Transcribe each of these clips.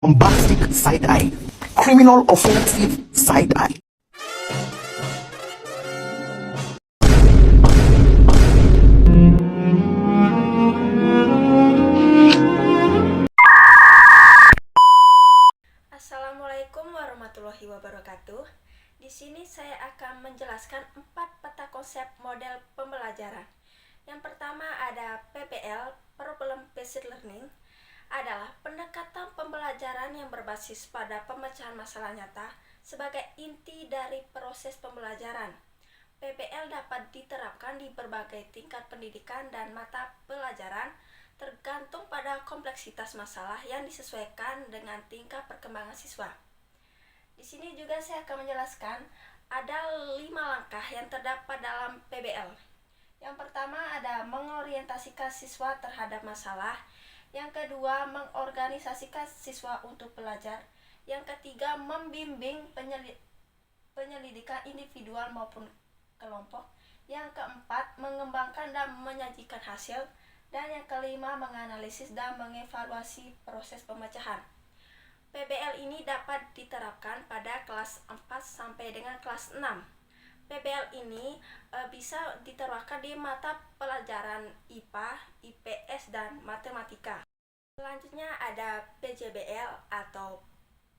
bombastic side-eye, criminal offensive side-eye. Assalamualaikum warahmatullahi wabarakatuh. Di sini saya akan menjelaskan 4 peta konsep model pembelajaran. Yang pertama ada PBL, Problem Based Learning, adalah pendekatan pembelajaran yang berbasis pada pemecahan masalah nyata sebagai inti dari proses pembelajaran. PBL dapat diterapkan di berbagai tingkat pendidikan dan mata pelajaran tergantung pada kompleksitas masalah yang disesuaikan dengan tingkat perkembangan siswa. Di sini juga saya akan menjelaskan ada 5 langkah yang terdapat dalam PBL. Yang pertama ada mengorientasikan siswa terhadap masalah. Yang kedua, mengorganisasikan siswa untuk belajar. Yang ketiga, membimbing penyelidikan individual maupun kelompok. Yang keempat, mengembangkan dan menyajikan hasil. Dan yang kelima, menganalisis dan mengevaluasi proses pemecahan. PBL ini dapat diterapkan pada kelas 4 sampai dengan kelas 6. PBL ini bisa diterapkan di mata pelajaran IPA, IPS, dan matematika. Selanjutnya ada PJBL atau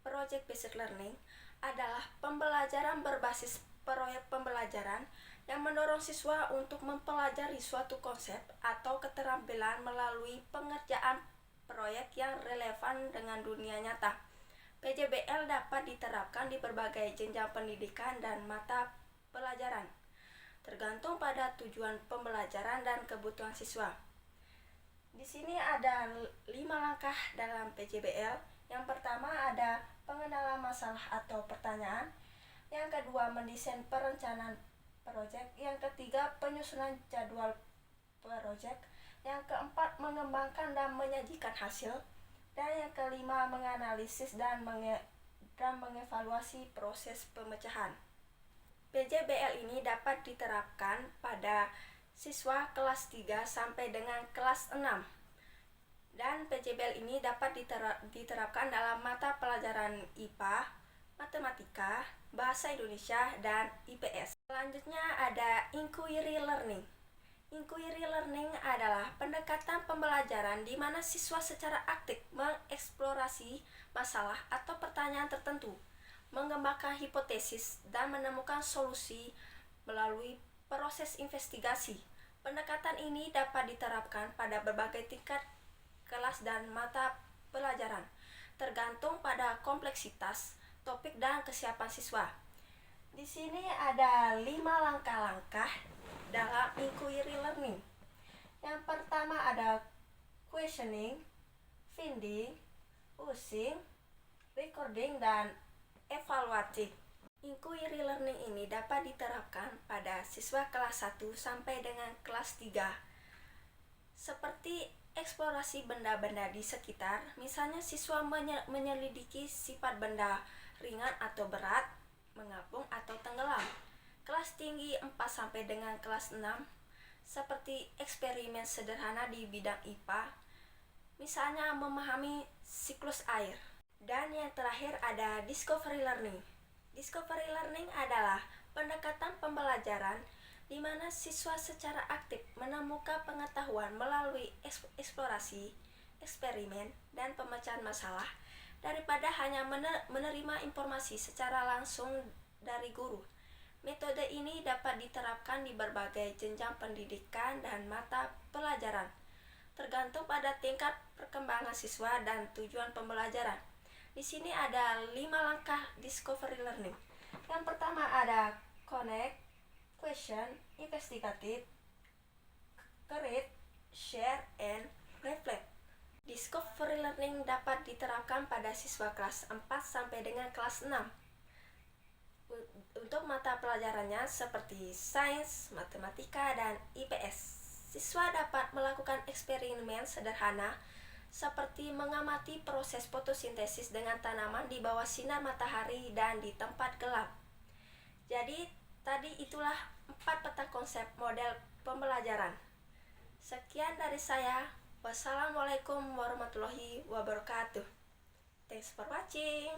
Project Based Learning, adalah pembelajaran berbasis proyek pembelajaran yang mendorong siswa untuk mempelajari suatu konsep atau keterampilan melalui pengerjaan proyek yang relevan dengan dunia nyata. PJBL dapat diterapkan di berbagai jenjang pendidikan dan mata pelajaran, tergantung pada tujuan pembelajaran dan kebutuhan siswa. Di sini ada 5 langkah dalam PJBL. Yang pertama ada pengenalan masalah atau pertanyaan. Yang kedua, mendesain perencanaan proyek. Yang ketiga, penyusunan jadwal proyek. Yang keempat, mengembangkan dan menyajikan hasil. Dan yang kelima, menganalisis dan mengevaluasi proses pemecahan. PJBL ini dapat diterapkan pada siswa kelas 3 sampai dengan kelas 6. Dan PJBL ini dapat diterapkan dalam mata pelajaran IPA, matematika, bahasa Indonesia, dan IPS. Selanjutnya ada Inquiry Learning. Inquiry Learning adalah pendekatan pembelajaran di mana siswa secara aktif mengeksplorasi masalah atau pertanyaan tertentu, mengembangkan hipotesis, dan menemukan solusi melalui proses investigasi. Pendekatan ini dapat diterapkan pada berbagai tingkat kelas dan mata pelajaran, tergantung pada kompleksitas topik dan kesiapan siswa. Di sini ada 5 langkah-langkah dalam Inquiry Learning. Yang pertama ada questioning, finding, using, recording, dan evaluating. Inquiry Learning ini dapat diterapkan pada siswa kelas 1 sampai dengan kelas 3. Seperti eksplorasi benda-benda di sekitar, misalnya siswa menyelidiki sifat benda ringan atau berat, mengapung atau tenggelam. Kelas tinggi 4 sampai dengan kelas 6, seperti eksperimen sederhana di bidang IPA, misalnya memahami siklus air. Dan yang terakhir ada Discovery Learning. Discovery Learning adalah pendekatan pembelajaran di mana siswa secara aktif menemukan pengetahuan melalui eksplorasi, eksperimen, dan pemecahan masalah daripada hanya menerima informasi secara langsung dari guru. Metode ini dapat diterapkan di berbagai jenjang pendidikan dan mata pelajaran, tergantung pada tingkat perkembangan siswa dan tujuan pembelajaran. Di sini ada 5 langkah Discovery Learning. Yang pertama ada connect, question, investigative, create, share, and reflect. Discovery Learning dapat diterapkan pada siswa kelas 4 sampai dengan kelas 6. Untuk mata pelajarannya seperti sains, matematika, dan IPS. Siswa dapat melakukan eksperimen sederhana seperti mengamati proses fotosintesis dengan tanaman di bawah sinar matahari dan di tempat gelap. Jadi, tadi itulah 4 peta konsep model pembelajaran. Sekian dari saya. Wassalamualaikum warahmatullahi wabarakatuh. Thanks for watching.